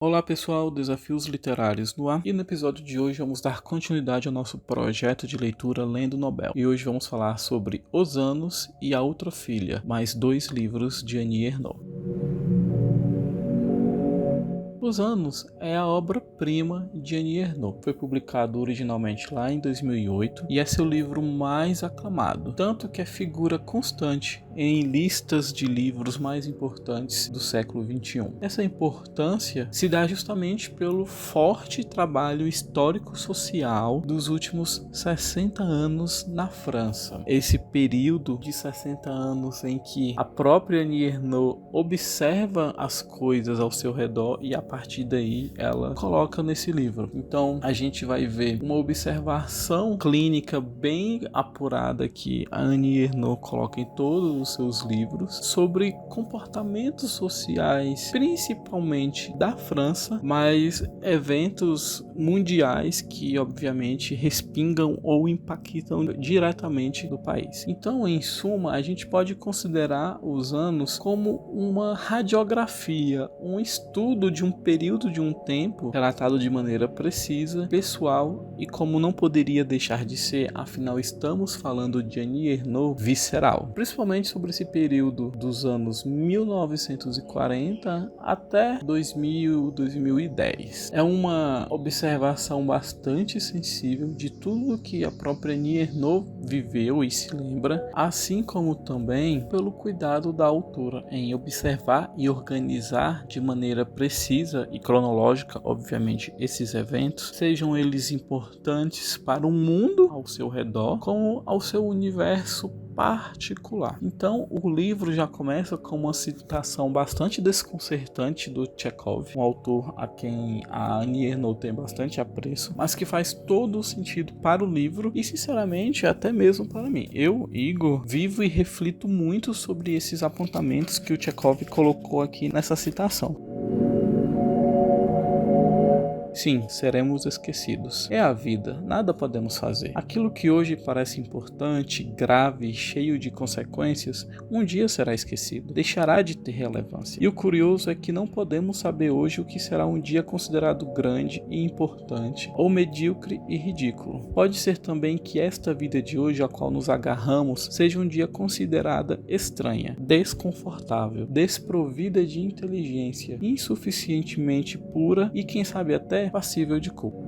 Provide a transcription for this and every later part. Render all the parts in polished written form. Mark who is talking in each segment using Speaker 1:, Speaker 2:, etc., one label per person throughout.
Speaker 1: Olá pessoal, Desafios Literários no ar, e no episódio de hoje vamos dar continuidade ao nosso projeto de leitura Lendo Nobel. E hoje vamos falar sobre Os Anos e a Outra Filha, mais 2 livros de Annie Ernaux. Os Anos é a obra-prima de Annie Ernaux. Foi publicado originalmente lá em 2008 e é seu livro mais aclamado, tanto que é figura constante em listas de livros mais importantes do século XXI. Essa importância se dá justamente pelo forte trabalho histórico-social dos últimos 60 anos na França. Esse período de 60 anos em que a própria Annie Ernaux observa as coisas ao seu redor e a partir daí ela coloca nesse livro. Então a gente vai ver uma observação clínica bem apurada que a Annie Ernaux coloca em todos os seus livros sobre comportamentos sociais, principalmente da França, mas eventos mundiais que obviamente respingam ou impactam diretamente do país. Então, em suma, a gente pode considerar os anos como uma radiografia, um estudo de um período de um tempo relatado de maneira precisa, pessoal e, como não poderia deixar de ser, afinal estamos falando de Annie Ernaux, visceral, principalmente sobre esse período dos anos 1940 até 2010. É uma observação bastante sensível de tudo que a própria Annie Ernaux viveu e se lembra, assim como também pelo cuidado da autora em observar e organizar de maneira precisa e cronológica, obviamente, esses eventos, sejam eles importantes para o mundo ao seu redor, como ao seu universo particular. Então, o livro já começa com uma citação bastante desconcertante do Chekhov, um autor a quem a Annie Ernaux tem bastante apreço, mas que faz todo o sentido para o livro e, sinceramente, até mesmo para mim. Eu, Igor, vivo e reflito muito sobre esses apontamentos que o Chekhov colocou aqui nessa citação. Sim, seremos esquecidos. É a vida, nada podemos fazer. Aquilo que hoje parece importante, grave e cheio de consequências, um dia será esquecido, deixará de ter relevância. E o curioso é que não podemos saber hoje o que será um dia considerado grande e importante, ou medíocre e ridículo. Pode ser também que esta vida de hoje, a qual nos agarramos, seja um dia considerada estranha, desconfortável, desprovida de inteligência, insuficientemente pura e, quem sabe, até passível de culpa.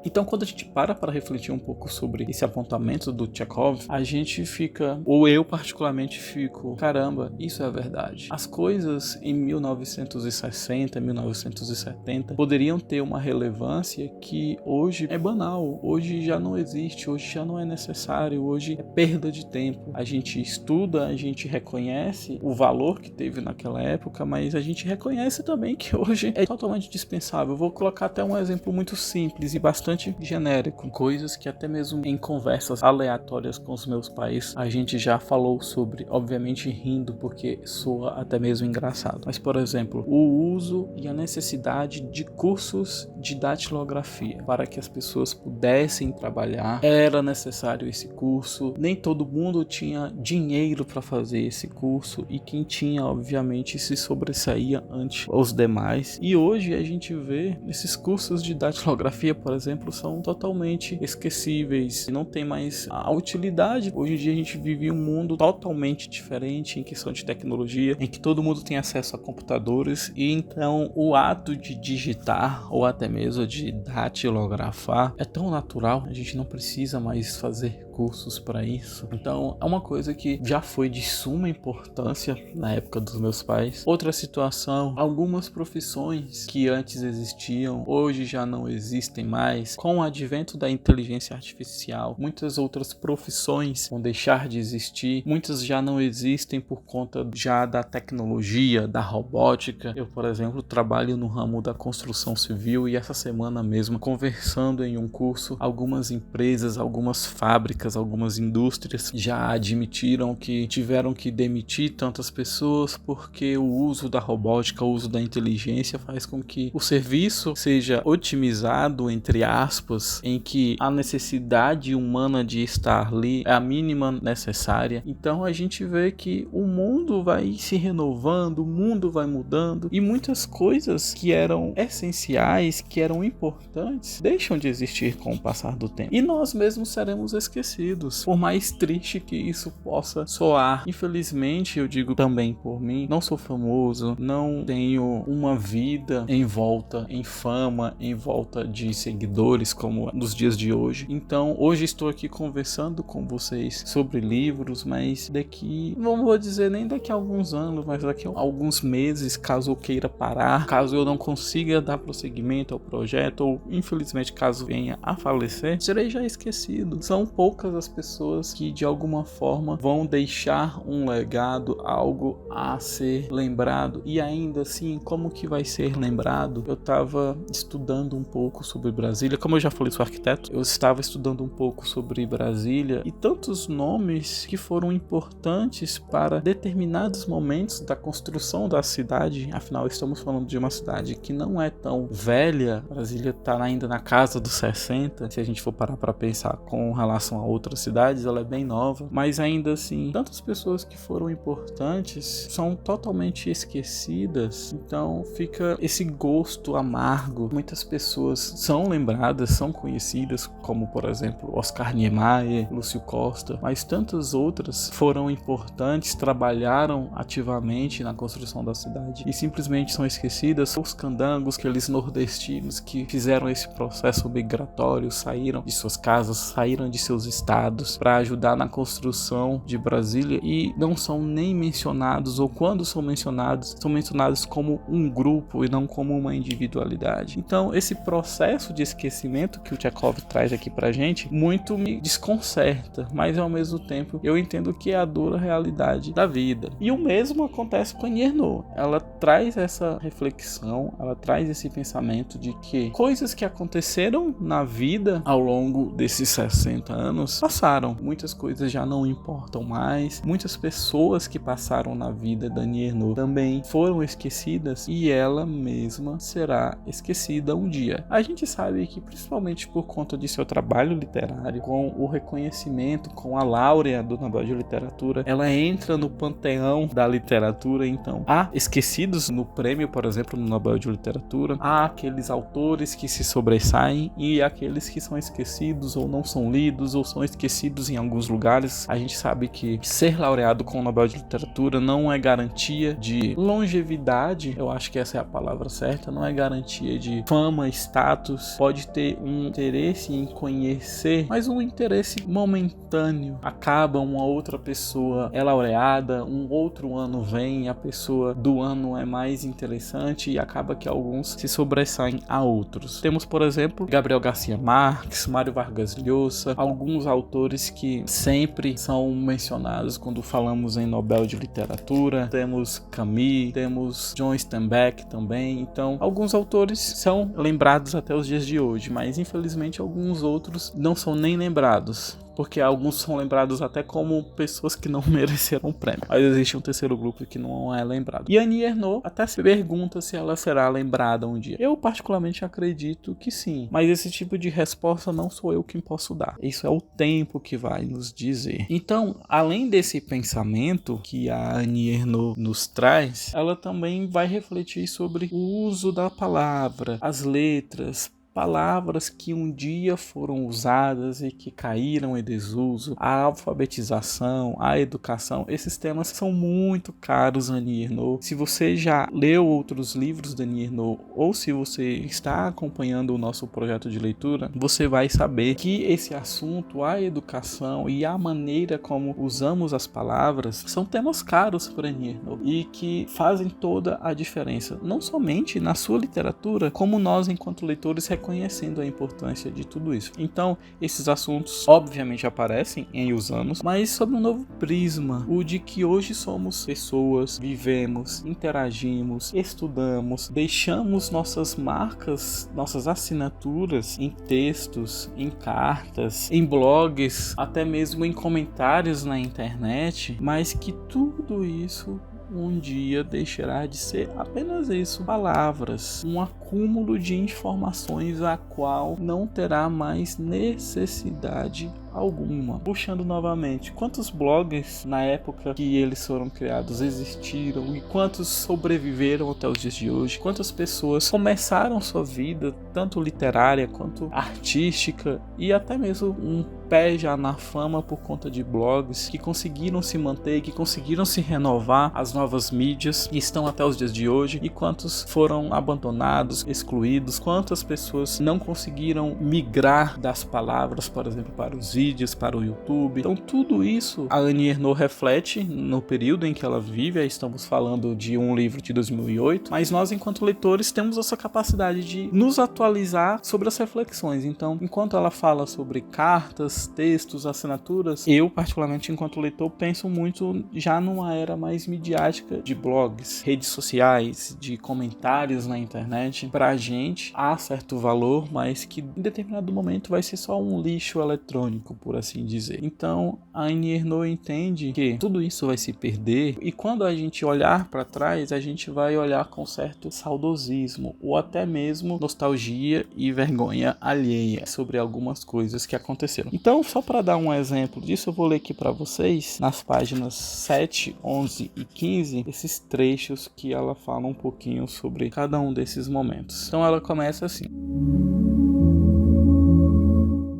Speaker 1: Então, quando a gente para refletir um pouco sobre esse apontamento do Chekhov, a gente fica, ou eu particularmente fico, caramba, isso é verdade. As coisas em 1960, 1970 poderiam ter uma relevância que hoje é banal, hoje já não existe, hoje já não é necessário, hoje é perda de tempo. A gente estuda, a gente reconhece o valor que teve naquela época, mas a gente reconhece também que hoje é totalmente dispensável. Eu vou colocar até um exemplo muito simples e bastante genérico, coisas que até mesmo em conversas aleatórias com os meus pais a gente já falou sobre, obviamente rindo porque soa até mesmo engraçado. Mas, por exemplo, o uso e a necessidade de cursos de datilografia para que as pessoas pudessem trabalhar. Era necessário esse curso, nem todo mundo tinha dinheiro para fazer esse curso e quem tinha, obviamente, se sobressaía ante os demais. E hoje a gente vê esses cursos de datilografia, por exemplo, são totalmente esquecíveis, não tem mais a utilidade. Hoje em dia a gente vive um mundo totalmente diferente em questão de tecnologia, em que todo mundo tem acesso a computadores e então o ato de digitar ou até mesmo de datilografar é tão natural, a gente não precisa mais fazer cursos para isso. Então é uma coisa que já foi de suma importância na época dos meus pais. Outra situação, algumas profissões que antes existiam, hoje já não existem mais. Com o advento da inteligência artificial, muitas outras profissões vão deixar de existir, muitas já não existem por conta já da tecnologia, da robótica. Eu, por exemplo, trabalho no ramo da construção civil e essa semana mesmo, conversando em um curso, algumas empresas, algumas fábricas fábricas, algumas indústrias já admitiram que tiveram que demitir tantas pessoas porque o uso da robótica, o uso da inteligência faz com que o serviço seja otimizado, entre aspas, em que a necessidade humana de estar ali é a mínima necessária. Então a gente vê que o mundo vai se renovando, o mundo vai mudando e muitas coisas que eram essenciais, que eram importantes, deixam de existir com o passar do tempo. E nós mesmos seremos esquecidos, por mais triste que isso possa soar. Infelizmente, eu digo também por mim, não sou famoso, não tenho uma vida em volta, em fama, em volta de seguidores como nos dias de hoje. Então, hoje estou aqui conversando com vocês sobre livros, mas daqui, não vou dizer nem daqui a alguns anos, mas daqui a alguns meses, caso eu queira parar, caso eu não consiga dar prosseguimento ao projeto, ou infelizmente caso venha a falecer, serei já esquecido. São poucas as pessoas que de alguma forma vão deixar um legado, algo a ser lembrado. E ainda assim, como que vai ser lembrado? Eu estava estudando um pouco sobre Brasília, como eu já falei, sou arquiteto, eu estava estudando um pouco sobre Brasília e tantos nomes que foram importantes para determinados momentos da construção da cidade. Afinal, estamos falando de uma cidade que não é tão velha. Brasília está ainda na casa dos 60, se a gente for parar para pensar com relação a outras cidades, ela é bem nova, mas ainda assim, tantas pessoas que foram importantes são totalmente esquecidas. Então fica esse gosto amargo. Muitas pessoas são lembradas, são conhecidas, como por exemplo Oscar Niemeyer, Lúcio Costa, mas tantas outras foram importantes, trabalharam ativamente na construção da cidade e simplesmente são esquecidas. Os candangos, aqueles nordestinos que fizeram esse processo migratório, saíram de suas casas, saíram de seus estados para ajudar na construção de Brasília e não são nem mencionados, ou quando são mencionados como um grupo e não como uma individualidade. Então esse processo de esquecimento que o Tchekov traz aqui pra gente muito me desconcerta, mas ao mesmo tempo eu entendo que é a dura realidade da vida. E o mesmo acontece com a Annie Ernaux. Ela traz essa reflexão, ela traz esse pensamento de que coisas que aconteceram na vida ao longo desses 60 anos passaram. Muitas coisas já não importam mais. Muitas pessoas que passaram na vida da Annie Ernaux também foram esquecidas e ela mesma será esquecida um dia. A gente sabe que principalmente por conta de seu trabalho literário, com o reconhecimento, com a laurea do Nobel de Literatura, ela entra no panteão da literatura. Então há esquecidos no prêmio, por exemplo, no Nobel de Literatura, há aqueles autores que se sobressaem e aqueles que são esquecidos ou não são lidos ou são esquecidos em alguns lugares. A gente sabe que ser laureado com o Nobel de Literatura não é garantia de longevidade, eu acho que essa é a palavra certa, não é garantia de fama, status. Pode ter um interesse em conhecer, mas um interesse momentâneo. Acaba, uma outra pessoa é laureada, um outro ano vem, a pessoa do ano é mais interessante e acaba que alguns se sobressaem a outros. Temos, por exemplo, Gabriel Garcia Marques, Mário Vargas Llosa, alguns autores que sempre são mencionados quando falamos em Nobel de Literatura. Temos Camus, temos John Steinbeck também. Então, alguns autores são lembrados até os dias de hoje, mas infelizmente alguns outros não são nem lembrados, porque alguns são lembrados até como pessoas que não mereceram o prêmio. Mas existe um terceiro grupo que não é lembrado. E Annie Ernaux até se pergunta se ela será lembrada um dia. Eu particularmente acredito que sim, mas esse tipo de resposta não sou eu quem posso dar. Isso é o tempo que vai nos dizer. Então, além desse pensamento que a Annie Ernaux nos traz, ela também vai refletir sobre o uso da palavra, as letras, palavras que um dia foram usadas e que caíram em desuso, a alfabetização, a educação. Esses temas são muito caros a Annie Ernaux. Se você já leu outros livros da Annie Ernaux ou se você está acompanhando o nosso projeto de leitura, você vai saber que esse assunto, a educação e a maneira como usamos as palavras, são temas caros para Annie Ernaux e que fazem toda a diferença, não somente na sua literatura, como nós enquanto leitores reconhecemos reconhecendo a importância de tudo isso. Então, esses assuntos obviamente aparecem em Os Anos, mas sob um novo prisma, o de que hoje somos pessoas, vivemos, interagimos, estudamos, deixamos nossas marcas, nossas assinaturas em textos, em cartas, em blogs, até mesmo em comentários na internet, mas que tudo isso um dia deixará de ser apenas isso, palavras, um acúmulo de informações a qual não terá mais necessidade alguma. Puxando novamente, quantos blogs na época que eles foram criados existiram e quantos sobreviveram até os dias de hoje? Quantas pessoas começaram sua vida, tanto literária quanto artística, e até mesmo um pé já na fama por conta de blogs, que conseguiram se manter, que conseguiram se renovar às novas mídias e estão até os dias de hoje, e quantos foram abandonados, excluídos, quantas pessoas não conseguiram migrar das palavras, por exemplo, para os vídeos, para o YouTube. Então tudo isso a Annie Ernaux reflete no período em que ela vive. Aí estamos falando de um livro de 2008, mas nós, enquanto leitores, temos essa capacidade de nos atualizar sobre as reflexões. Então, enquanto ela fala sobre cartas, textos, assinaturas, eu, particularmente enquanto leitor, penso muito já numa era mais midiática de blogs, redes sociais, de comentários na internet. Pra gente há certo valor, mas que em determinado momento vai ser só um lixo eletrônico, por assim dizer. Então a Annie Ernaux entende que tudo isso vai se perder, e quando a gente olhar para trás, a gente vai olhar com certo saudosismo ou até mesmo nostalgia e vergonha alheia sobre algumas coisas que aconteceram. Então, só para dar um exemplo disso, eu vou ler aqui para vocês, nas páginas 7, 11 e 15, esses trechos que ela fala um pouquinho sobre cada um desses momentos. Então ela começa assim: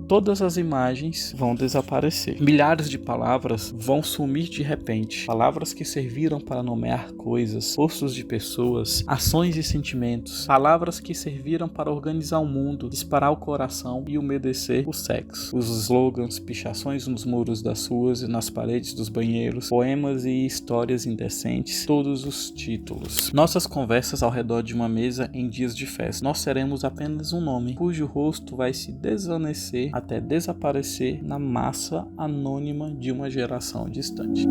Speaker 1: todas as imagens vão desaparecer. Milhares de palavras vão sumir de repente. Palavras que serviram para nomear coisas, rostos de pessoas, ações e sentimentos. Palavras que serviram para organizar o mundo, disparar o coração e umedecer o sexo. Os slogans, pichações nos muros das ruas e nas paredes dos banheiros, poemas e histórias indecentes, todos os títulos. Nossas conversas ao redor de uma mesa em dias de festa. Nós seremos apenas um nome, cujo rosto vai se desvanecer até desaparecer na massa anônima de uma geração distante.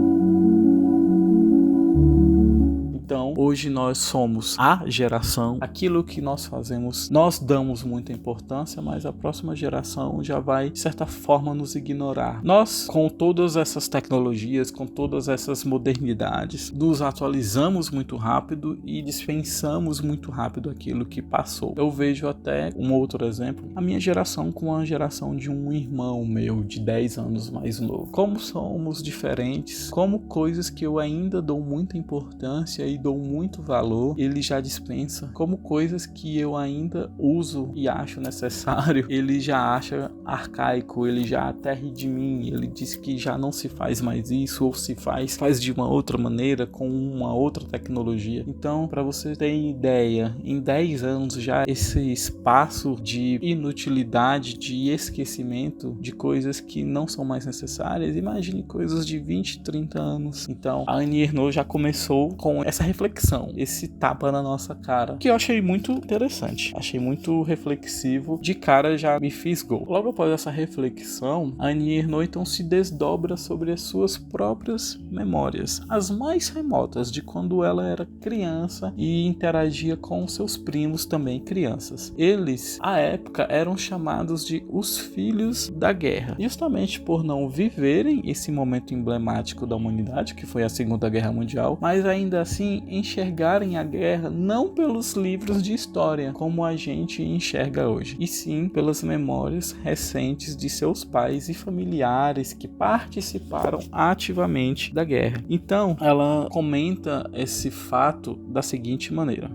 Speaker 1: Então, hoje nós somos a geração, aquilo que nós fazemos, nós damos muita importância, mas a próxima geração já vai, de certa forma, nos ignorar. Nós, com todas essas tecnologias, com todas essas modernidades, nos atualizamos muito rápido e dispensamos muito rápido aquilo que passou. Eu vejo até um outro exemplo, a minha geração com a geração de um irmão meu de 10 anos mais novo. Como somos diferentes, como coisas que eu ainda dou muita importância e dou muito valor, ele já dispensa, como coisas que eu ainda uso e acho necessário, ele já acha arcaico, ele já até ri de mim, ele diz que já não se faz mais isso, ou se faz de uma outra maneira, com uma outra tecnologia. Então, para você ter ideia, em 10 anos já esse espaço de inutilidade, de esquecimento de coisas que não são mais necessárias, imagine coisas de 20, 30 anos. Então, a Annie Ernaux já começou com essa reflexão, esse tapa na nossa cara, que eu achei muito interessante, achei muito reflexivo, de cara já me fisgou. Logo após essa reflexão, a Annie Ernaux então se desdobra sobre as suas próprias memórias, as mais remotas, de quando ela era criança e interagia com seus primos também crianças. Eles, à época, eram chamados de os filhos da guerra, justamente por não viverem esse momento emblemático da humanidade, que foi a Segunda Guerra Mundial, mas ainda assim enxergarem a guerra não pelos livros de história como a gente enxerga hoje, e sim pelas memórias recentes de seus pais e familiares que participaram ativamente da guerra. Então ela comenta esse fato da seguinte maneira: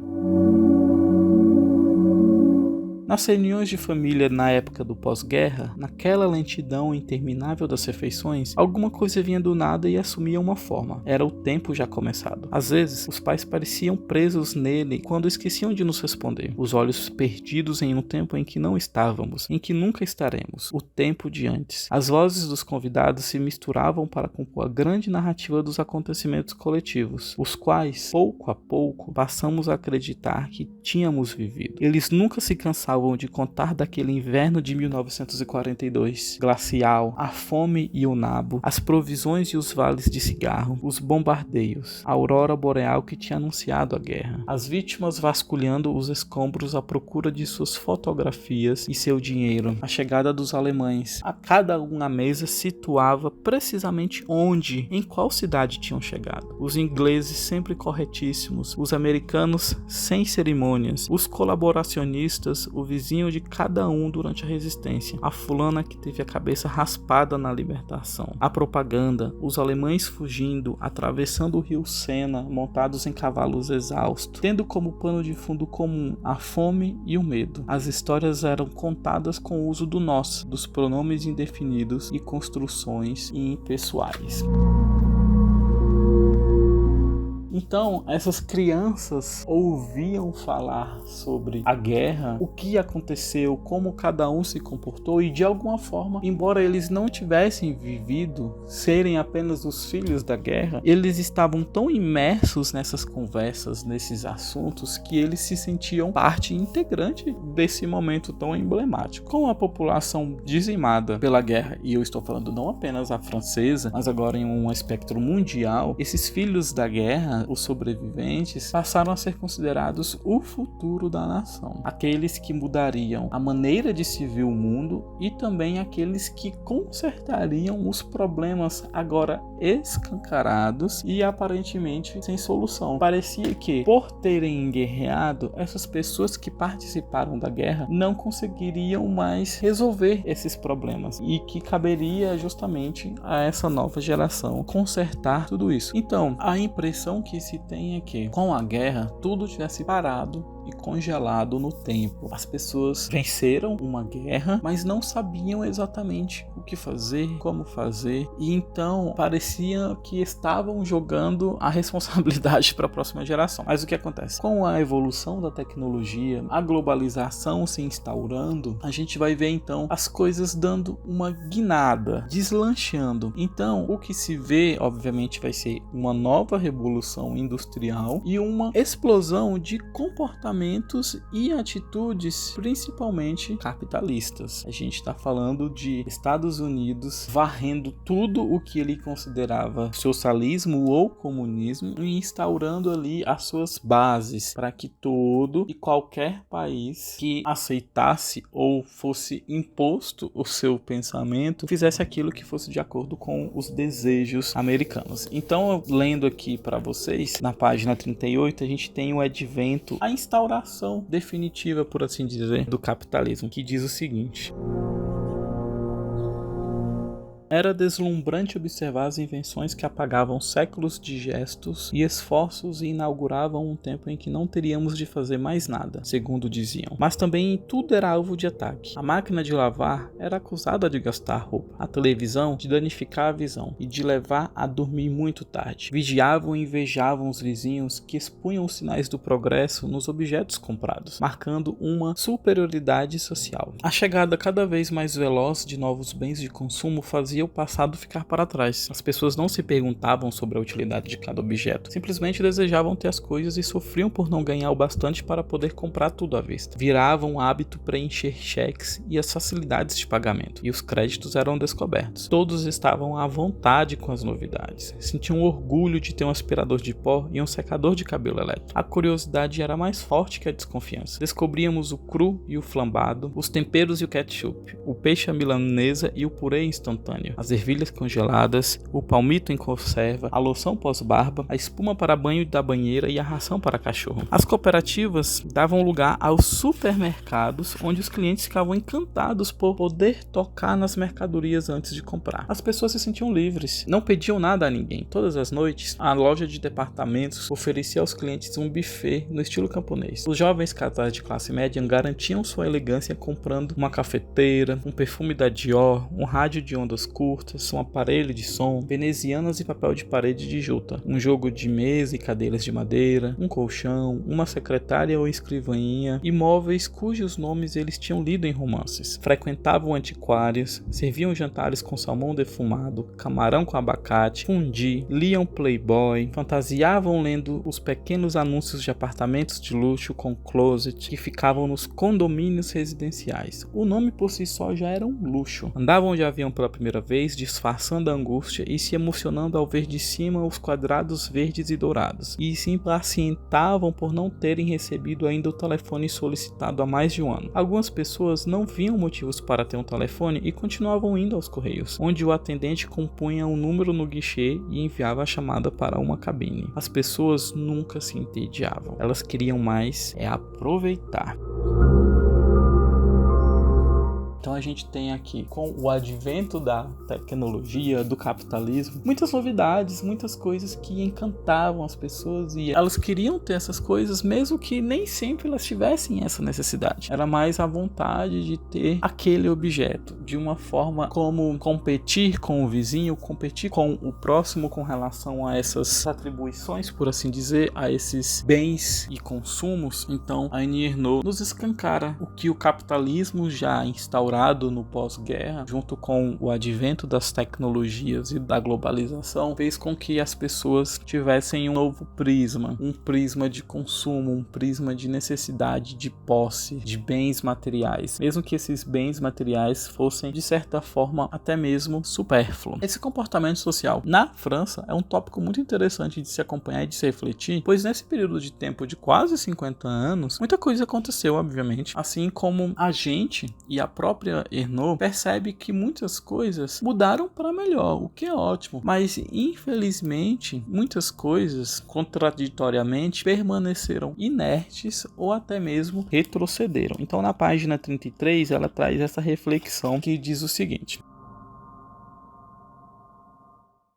Speaker 1: nas reuniões de família na época do pós-guerra, naquela lentidão interminável das refeições, alguma coisa vinha do nada e assumia uma forma. Era o tempo já começado. Às vezes, os pais pareciam presos nele quando esqueciam de nos responder, os olhos perdidos em um tempo em que não estávamos, em que nunca estaremos, o tempo de antes. As vozes dos convidados se misturavam para compor a grande narrativa dos acontecimentos coletivos, os quais, pouco a pouco, passamos a acreditar que tínhamos vivido. Eles nunca se cansavam gostavam de contar daquele inverno de 1942, glacial, a fome e o nabo, as provisões e os vales de cigarro, os bombardeios, a aurora boreal que tinha anunciado a guerra, as vítimas vasculhando os escombros à procura de suas fotografias e seu dinheiro, a chegada dos alemães. A cada um à mesa situava precisamente onde, em qual cidade tinham chegado. Os ingleses sempre corretíssimos, os americanos sem cerimônias, os colaboracionistas, o vizinho de cada um durante a resistência, a fulana que teve a cabeça raspada na libertação, a propaganda, os alemães fugindo, atravessando o rio Sena, montados em cavalos exaustos, tendo como pano de fundo comum a fome e o medo. As histórias eram contadas com o uso do nós, dos pronomes indefinidos e construções impessoais. Então, essas crianças ouviam falar sobre a guerra, o que aconteceu, como cada um se comportou e, de alguma forma, embora eles não tivessem vivido, serem apenas os filhos da guerra, eles estavam tão imersos nessas conversas, nesses assuntos, que eles se sentiam parte integrante desse momento tão emblemático. Com a população dizimada pela guerra, e eu estou falando não apenas a francesa, mas agora em um espectro mundial, esses filhos da guerra, os sobreviventes, passaram a ser considerados o futuro da nação. Aqueles que mudariam a maneira de se ver o mundo e também aqueles que consertariam os problemas agora escancarados e aparentemente sem solução. Parecia que, por terem guerreado, essas pessoas que participaram da guerra não conseguiriam mais resolver esses problemas e que caberia justamente a essa nova geração consertar tudo isso. Então, a impressão que se tem é que, com a guerra, tudo tivesse parado e congelado no tempo. As pessoas venceram uma guerra, mas não sabiam exatamente o que fazer, como fazer, e então parecia que estavam jogando a responsabilidade para a próxima geração. Mas o que acontece? Com a evolução da tecnologia, a globalização se instaurando, a gente vai ver então as coisas dando uma guinada, deslanchando. Então, o que se vê, obviamente, vai ser uma nova revolução industrial e uma explosão de comportamentos e atitudes principalmente capitalistas. A gente está falando de Estados Unidos varrendo tudo o que ele considerava socialismo ou comunismo e instaurando ali as suas bases para que todo e qualquer país que aceitasse ou fosse imposto o seu pensamento fizesse aquilo que fosse de acordo com os desejos americanos. Então, lendo aqui para vocês, na página 38, a gente tem o advento, a instauração definitiva, por assim dizer, do capitalismo, que diz o seguinte: era deslumbrante observar as invenções que apagavam séculos de gestos e esforços e inauguravam um tempo em que não teríamos de fazer mais nada, segundo diziam. Mas também tudo era alvo de ataque. A máquina de lavar era acusada de gastar roupa, a televisão de danificar a visão e de levar a dormir muito tarde. Vigiavam e invejavam os vizinhos que expunham os sinais do progresso nos objetos comprados, marcando uma superioridade social. A chegada cada vez mais veloz de novos bens de consumo fazia o passado ficar para trás. As pessoas não se perguntavam sobre a utilidade de cada objeto, simplesmente desejavam ter as coisas e sofriam por não ganhar o bastante para poder comprar tudo à vista. Viravam hábito preencher cheques e as facilidades de pagamento, e os créditos eram descobertos. Todos estavam à vontade com as novidades, sentiam orgulho de ter um aspirador de pó e um secador de cabelo elétrico. A curiosidade era mais forte que a desconfiança. Descobríamos o cru e o flambado, os temperos e o ketchup, o peixe à milanesa e o purê instantâneo, as ervilhas congeladas, o palmito em conserva, a loção pós-barba, a espuma para banho da banheira e a ração para cachorro. As cooperativas davam lugar aos supermercados, onde os clientes ficavam encantados por poder tocar nas mercadorias antes de comprar. As pessoas se sentiam livres, não pediam nada a ninguém. Todas as noites, a loja de departamentos oferecia aos clientes um buffet no estilo camponês. Os jovens casais de classe média garantiam sua elegância comprando uma cafeteira, um perfume da Dior, um rádio de ondas curtas, um aparelho de som, venezianas e papel de parede de juta, um jogo de mesa e cadeiras de madeira, um colchão, uma secretária ou escrivaninha, imóveis cujos nomes eles tinham lido em romances. Frequentavam antiquários, serviam jantares com salmão defumado, camarão com abacate, fundi, liam Playboy, fantasiavam lendo os pequenos anúncios de apartamentos de luxo com closet que ficavam nos condomínios residenciais. O nome por si só já era um luxo. Andavam de avião pela primeira vez, disfarçando a angústia e se emocionando ao ver de cima os quadrados verdes e dourados, e se impacientavam por não terem recebido ainda o telefone solicitado há mais de um ano. Algumas pessoas não viam motivos para ter um telefone e continuavam indo aos correios, onde o atendente compunha um número no guichê e enviava a chamada para uma cabine. As pessoas nunca se entediavam, elas queriam mais aproveitar. Então a gente tem aqui, com o advento da tecnologia, do capitalismo, muitas novidades, muitas coisas que encantavam as pessoas e elas queriam ter essas coisas, mesmo que nem sempre elas tivessem essa necessidade. Era mais a vontade de ter aquele objeto, de uma forma como competir com o vizinho, competir com o próximo com relação a essas atribuições, por assim dizer, a esses bens e consumos. Então a Annie Ernaux nos escancara o que o capitalismo já instaurado no pós-guerra, junto com o advento das tecnologias e da globalização, fez com que as pessoas tivessem um novo prisma, um prisma de consumo, um prisma de necessidade, de posse, de bens materiais, mesmo que esses bens materiais fossem, de certa forma, até mesmo supérfluos. Esse comportamento social na França é um tópico muito interessante de se acompanhar e de se refletir, pois nesse período de tempo de quase 50 anos, muita coisa aconteceu, obviamente, assim como a gente e a própria Ernaux percebe que muitas coisas mudaram para melhor, o que é ótimo, mas infelizmente muitas coisas, contraditoriamente, permaneceram inertes ou até mesmo retrocederam. Então na página 33 ela traz essa reflexão que diz o seguinte: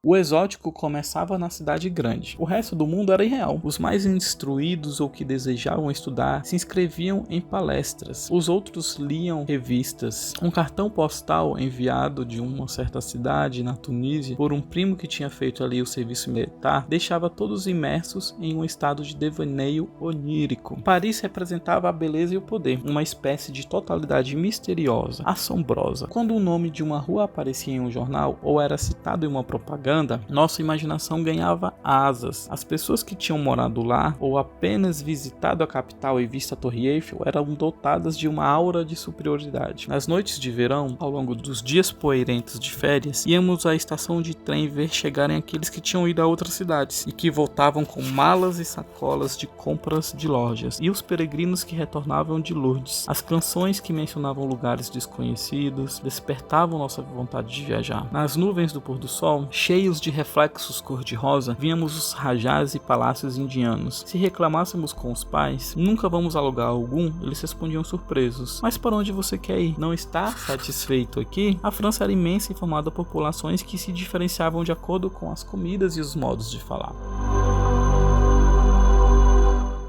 Speaker 1: o exótico começava na cidade grande. O resto do mundo era irreal. Os mais instruídos ou que desejavam estudar se inscreviam em palestras. Os outros liam revistas. Um cartão postal enviado de uma certa cidade na Tunísia por um primo que tinha feito ali o serviço militar deixava todos imersos em um estado de devaneio onírico. Paris representava a beleza e o poder, uma espécie de totalidade misteriosa, assombrosa. Quando o nome de uma rua aparecia em um jornal ou era citado em uma propaganda, nossa imaginação ganhava asas. As pessoas que tinham morado lá ou apenas visitado a capital e visto a Torre Eiffel eram dotadas de uma aura de superioridade. Nas noites de verão, ao longo dos dias poeirentos de férias, íamos à estação de trem ver chegarem aqueles que tinham ido a outras cidades e que voltavam com malas e sacolas de compras de lojas, e os peregrinos que retornavam de Lourdes. As canções que mencionavam lugares desconhecidos despertavam nossa vontade de viajar. Nas nuvens do pôr do sol, cheios de reflexos cor-de-rosa, víamos os rajás e palácios indianos. Se reclamássemos com os pais, nunca vamos a lugar algum, eles respondiam surpresos: mas para onde você quer ir? Não está satisfeito aqui? A França era imensa e formada por populações que se diferenciavam de acordo com as comidas e os modos de falar.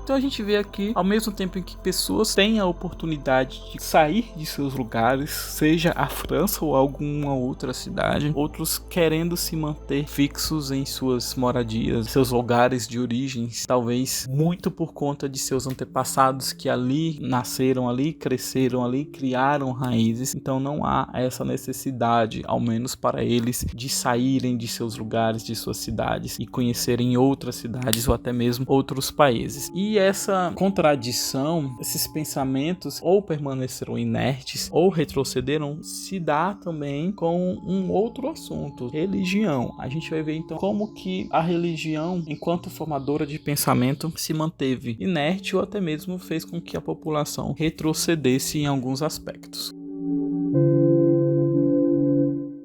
Speaker 1: Então a gente vê aqui, ao mesmo tempo em que pessoas têm a oportunidade de sair de seus lugares, seja a França ou alguma outra cidade, outros querendo se manter fixos em suas moradias, seus lugares de origens, talvez muito por conta de seus antepassados que ali nasceram, ali cresceram, ali criaram raízes. Então não há essa necessidade, ao menos para eles, de saírem de seus lugares, de suas cidades e conhecerem outras cidades ou até mesmo outros países. E essa contradição, esses pensamentos ou permaneceram inertes ou retrocederam, se dá também com um outro assunto: religião. A gente vai ver então como que a religião, enquanto formadora de pensamento, se manteve inerte ou até mesmo fez com que a população retrocedesse em alguns aspectos.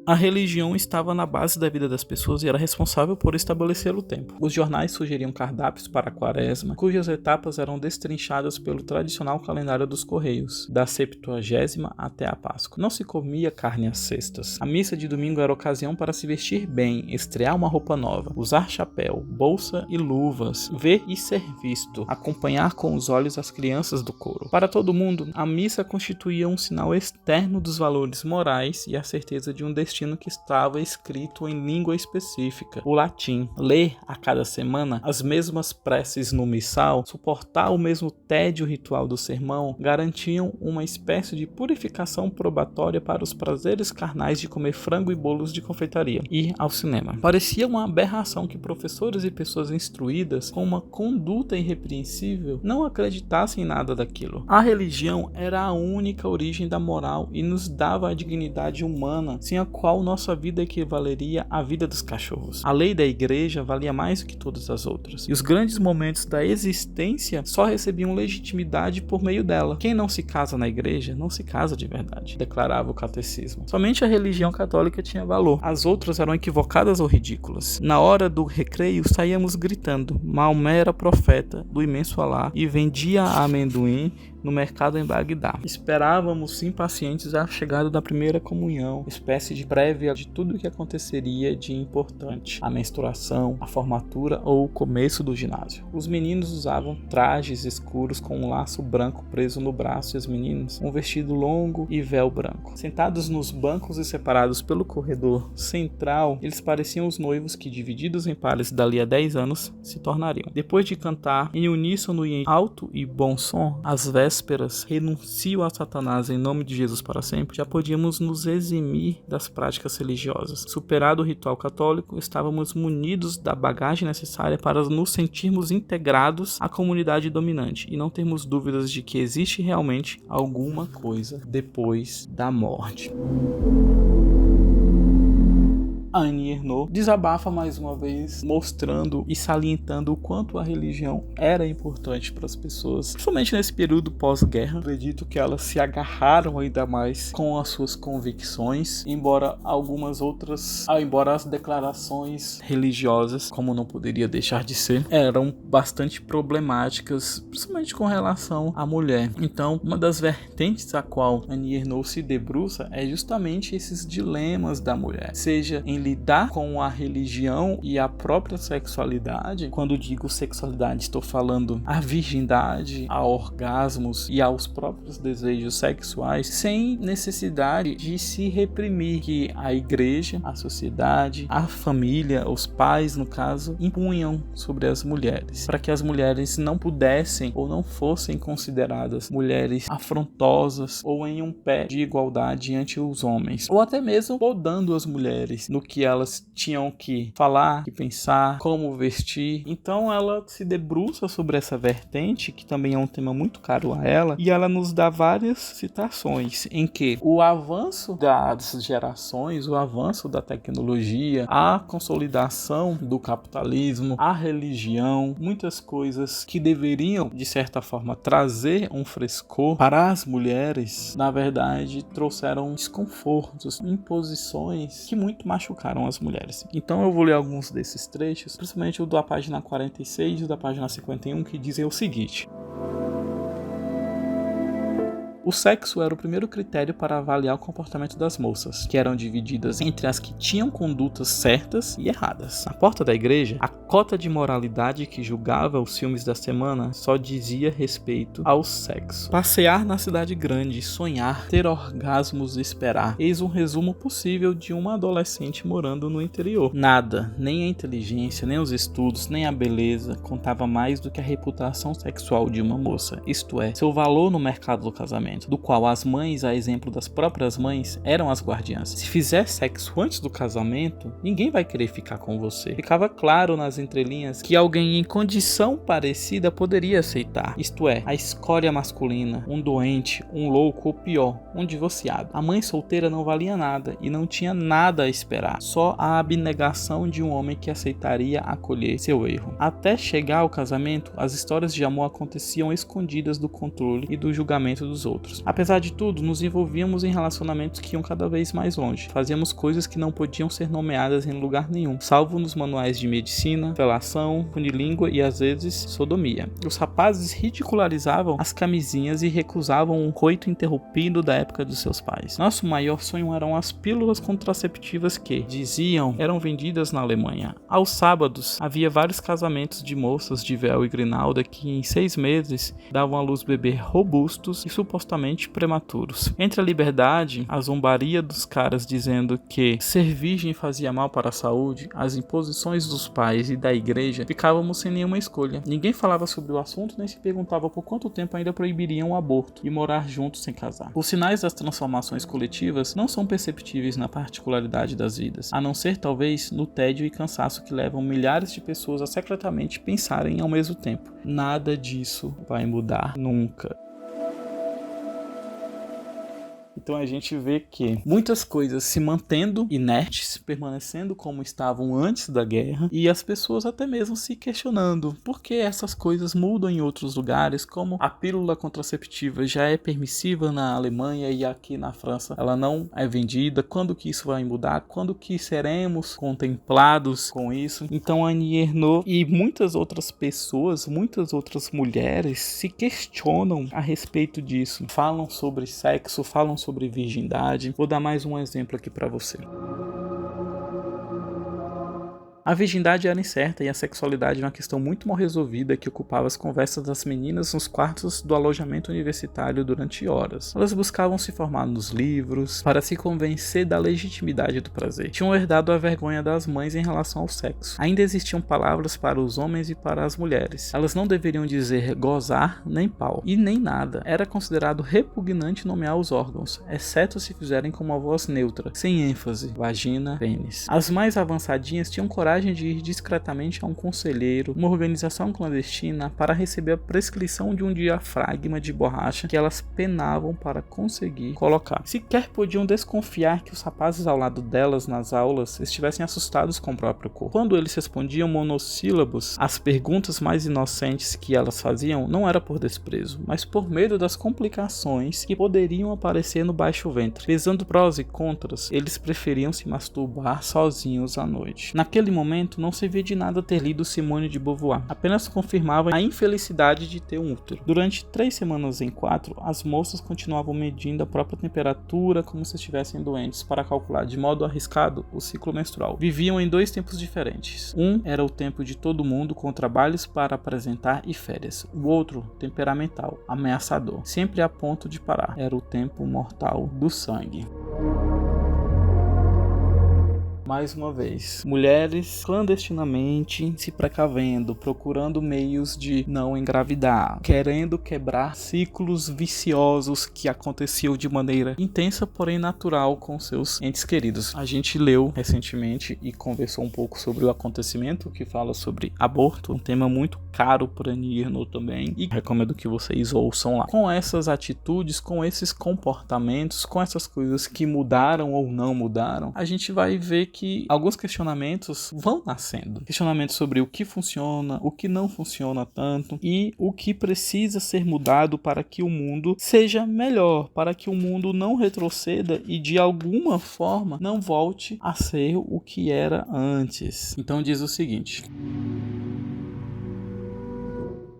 Speaker 1: A religião estava na base da vida das pessoas e era responsável por estabelecer o tempo. Os jornais sugeriam cardápios para a quaresma, cujas etapas eram destrinchadas pelo tradicional calendário dos Correios, da Septuagésima até a Páscoa. Não se comia carne às sextas. A missa de domingo era ocasião para se vestir bem, estrear uma roupa nova, usar chapéu, bolsa e luvas, ver e ser visto, acompanhar com os olhos as crianças do coro. Para todo mundo, a missa constituía um sinal externo dos valores morais e a certeza de um destino destino que estava escrito em língua específica, o latim. Ler a cada semana as mesmas preces no missal, suportar o mesmo tédio ritual do sermão, garantiam uma espécie de purificação probatória para os prazeres carnais de comer frango e bolos de confeitaria, ir ao cinema. Parecia uma aberração que professores e pessoas instruídas com uma conduta irrepreensível não acreditassem em nada daquilo. A religião era a única origem da moral e nos dava a dignidade humana, sem a qual nossa vida equivaleria à vida dos cachorros. A lei da igreja valia mais do que todas as outras, e os grandes momentos da existência só recebiam legitimidade por meio dela. Quem não se casa na igreja não se casa de verdade, declarava o catecismo. Somente a religião católica tinha valor, as outras eram equivocadas ou ridículas. Na hora do recreio saíamos gritando: Maomé era profeta do imenso Alá e vendia amendoim no mercado em Bagdá. Esperávamos impacientes a chegada da primeira comunhão, espécie de prévia de tudo o que aconteceria de importante, a menstruação, a formatura ou o começo do ginásio. Os meninos usavam trajes escuros com um laço branco preso no braço e as meninas um vestido longo e véu branco. Sentados nos bancos e separados pelo corredor central, eles pareciam os noivos que, divididos em pares dali a 10 anos, se tornariam. Depois de cantar em uníssono e em alto e bom som as vésperas renuncio a Satanás em nome de Jesus para sempre, já podíamos nos eximir das práticas religiosas. Superado o ritual católico, estávamos munidos da bagagem necessária para nos sentirmos integrados à comunidade dominante e não termos dúvidas de que existe realmente alguma coisa depois da morte. Annie Ernaux desabafa mais uma vez, mostrando e salientando o quanto a religião era importante para as pessoas, principalmente nesse período pós-guerra. Acredito que elas se agarraram ainda mais com as suas convicções, embora as declarações religiosas, como não poderia deixar de ser, eram bastante problemáticas, principalmente com relação à mulher. Então, uma das vertentes a qual Annie Ernaux se debruça é justamente esses dilemas da mulher, seja em lidar com a religião e a própria sexualidade. Quando digo sexualidade, estou falando a virgindade, a orgasmos e aos próprios desejos sexuais, sem necessidade de se reprimir, que a igreja, a sociedade, a família, os pais, no caso, impunham sobre as mulheres, para que as mulheres não pudessem ou não fossem consideradas mulheres afrontosas ou em um pé de igualdade diante os homens, ou até mesmo podando as mulheres no que elas tinham que falar, que pensar, como vestir. Então ela se debruça sobre essa vertente, que também é um tema muito caro a ela, e ela nos dá várias citações em que o avanço das gerações, o avanço da tecnologia, a consolidação do capitalismo, a religião, muitas coisas que deveriam, de certa forma, trazer um frescor para as mulheres, na verdade, trouxeram desconfortos, imposições que muito machucaram as mulheres. Então eu vou ler alguns desses trechos, principalmente o da página 46 e o da página 51, que dizem o seguinte: o sexo era o primeiro critério para avaliar o comportamento das moças, que eram divididas entre as que tinham condutas certas e erradas. Na porta da igreja, a cota de moralidade que julgava os filmes da semana só dizia respeito ao sexo. Passear na cidade grande, sonhar, ter orgasmos e esperar. Eis um resumo possível de uma adolescente morando no interior. Nada, nem a inteligência, nem os estudos, nem a beleza, contava mais do que a reputação sexual de uma moça, isto é, seu valor no mercado do casamento, do qual as mães, a exemplo das próprias mães, eram as guardiãs. Se fizer sexo antes do casamento, ninguém vai querer ficar com você. Ficava claro nas entrelinhas que alguém em condição parecida poderia aceitar, isto é, a escória masculina, um doente, um louco ou pior, um divorciado. A mãe solteira não valia nada e não tinha nada a esperar, só a abnegação de um homem que aceitaria acolher seu erro. Até chegar ao casamento, as histórias de amor aconteciam escondidas do controle e do julgamento dos outros. Apesar de tudo, nos envolvíamos em relacionamentos que iam cada vez mais longe. Fazíamos coisas que não podiam ser nomeadas em lugar nenhum, salvo nos manuais de medicina, felação, funilíngua e às vezes sodomia. Os rapazes ridicularizavam as camisinhas e recusavam um coito interrompido da época dos seus pais. Nosso maior sonho eram as pílulas contraceptivas que, diziam, eram vendidas na Alemanha. Aos sábados, havia vários casamentos de moças de véu e grinalda que em 6 meses davam à luz bebê robustos e supostamente prematuros. Entre a liberdade, a zombaria dos caras dizendo que ser virgem fazia mal para a saúde, as imposições dos pais e da igreja, ficávamos sem nenhuma escolha. Ninguém falava sobre o assunto nem se perguntava por quanto tempo ainda proibiriam o aborto e morar juntos sem casar. Os sinais das transformações coletivas não são perceptíveis na particularidade das vidas, a não ser talvez no tédio e cansaço que levam milhares de pessoas a secretamente pensarem ao mesmo tempo. Nada disso vai mudar nunca. Então a gente vê que muitas coisas se mantendo inertes, permanecendo como estavam antes da guerra, e as pessoas até mesmo se questionando por que essas coisas mudam em outros lugares, como a pílula contraceptiva já é permissiva na Alemanha e aqui na França ela não é vendida, quando que isso vai mudar, quando que seremos contemplados com isso. Então a Annie Ernaux e muitas outras pessoas, muitas outras mulheres se questionam a respeito disso, falam sobre sexo, falam sobre virgindade. Vou dar mais um exemplo aqui para você. A virgindade era incerta e a sexualidade uma questão muito mal resolvida que ocupava as conversas das meninas nos quartos do alojamento universitário durante horas. Elas buscavam se formar nos livros para se convencer da legitimidade do prazer. Tinham herdado a vergonha das mães em relação ao sexo. Ainda existiam palavras para os homens e para as mulheres. Elas não deveriam dizer gozar nem pau e nem nada. Era considerado repugnante nomear os órgãos, exceto se fizerem com uma voz neutra, sem ênfase, vagina, pênis. As mais avançadinhas tinham coragem de ir discretamente a um conselheiro, uma organização clandestina, para receber a prescrição de um diafragma de borracha que elas penavam para conseguir colocar. Sequer podiam desconfiar que os rapazes ao lado delas nas aulas estivessem assustados com o próprio corpo. Quando eles respondiam monossílabos, as perguntas mais inocentes que elas faziam não era por desprezo, mas por medo das complicações que poderiam aparecer no baixo ventre. Pesando prós e contras, eles preferiam se masturbar sozinhos à noite. Naquele momento, não servia de nada ter lido Simone de Beauvoir, apenas confirmava a infelicidade de ter um útero. Durante 3 semanas em 4, as moças continuavam medindo a própria temperatura como se estivessem doentes para calcular de modo arriscado o ciclo menstrual. Viviam em 2 tempos diferentes. Um era o tempo de todo mundo com trabalhos para apresentar e férias. O outro, temperamental, ameaçador, sempre a ponto de parar. Era o tempo mortal do sangue. Mais uma vez, mulheres clandestinamente se precavendo, procurando meios de não engravidar, querendo quebrar ciclos viciosos que aconteciam de maneira intensa, porém natural com seus entes queridos. A gente leu recentemente e conversou um pouco sobre o acontecimento que fala sobre aborto, um tema muito caro para Annie Ernaux também, e recomendo que vocês ouçam lá. Com essas atitudes, com esses comportamentos, com essas coisas que mudaram ou não mudaram, a gente vai ver que alguns questionamentos vão nascendo. Questionamentos sobre o que funciona, o que não funciona tanto e o que precisa ser mudado para que o mundo seja melhor, para que o mundo não retroceda e de alguma forma não volte a ser o que era antes. Então diz o seguinte: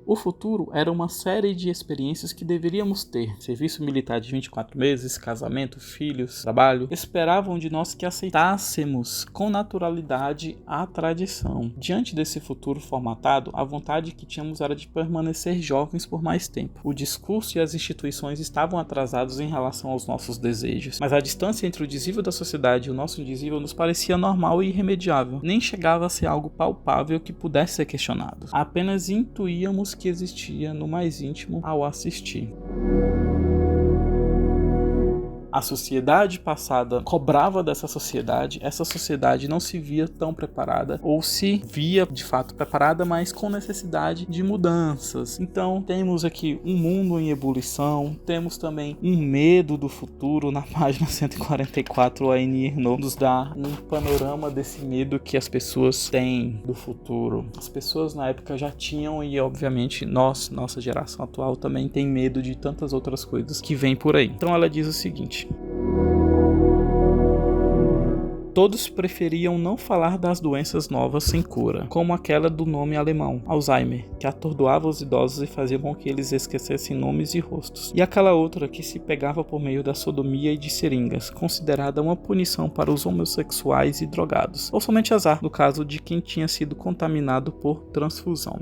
Speaker 1: o futuro era uma série de experiências que deveríamos ter. Serviço militar de 24 meses, casamento, filhos, trabalho. Esperavam de nós que aceitássemos com naturalidade a tradição. Diante desse futuro formatado, a vontade que tínhamos era de permanecer jovens por mais tempo. O discurso e as instituições estavam atrasados em relação aos nossos desejos. Mas a distância entre o dizível da sociedade e o nosso indizível nos parecia normal e irremediável. Nem chegava a ser algo palpável que pudesse ser questionado. Apenas intuíamos que existia no mais íntimo ao assistir. A sociedade passada cobrava dessa sociedade, essa sociedade não se via tão preparada, ou se via de fato preparada, mas com necessidade de mudanças. Então temos aqui um mundo em ebulição, temos também um medo do futuro. Na página 144, a Annie Ernaux nos dá um panorama desse medo que as pessoas têm do futuro. As pessoas na época já tinham, e obviamente nossa geração atual também tem medo de tantas outras coisas que vêm por aí. Então ela diz o seguinte: Todos preferiam não falar das doenças novas sem cura, como aquela do nome alemão, Alzheimer, que atordoava os idosos e fazia com que eles esquecessem nomes e rostos. E aquela outra que se pegava por meio da sodomia e de seringas, considerada uma punição para os homossexuais e drogados, ou somente azar no caso de quem tinha sido contaminado por transfusão.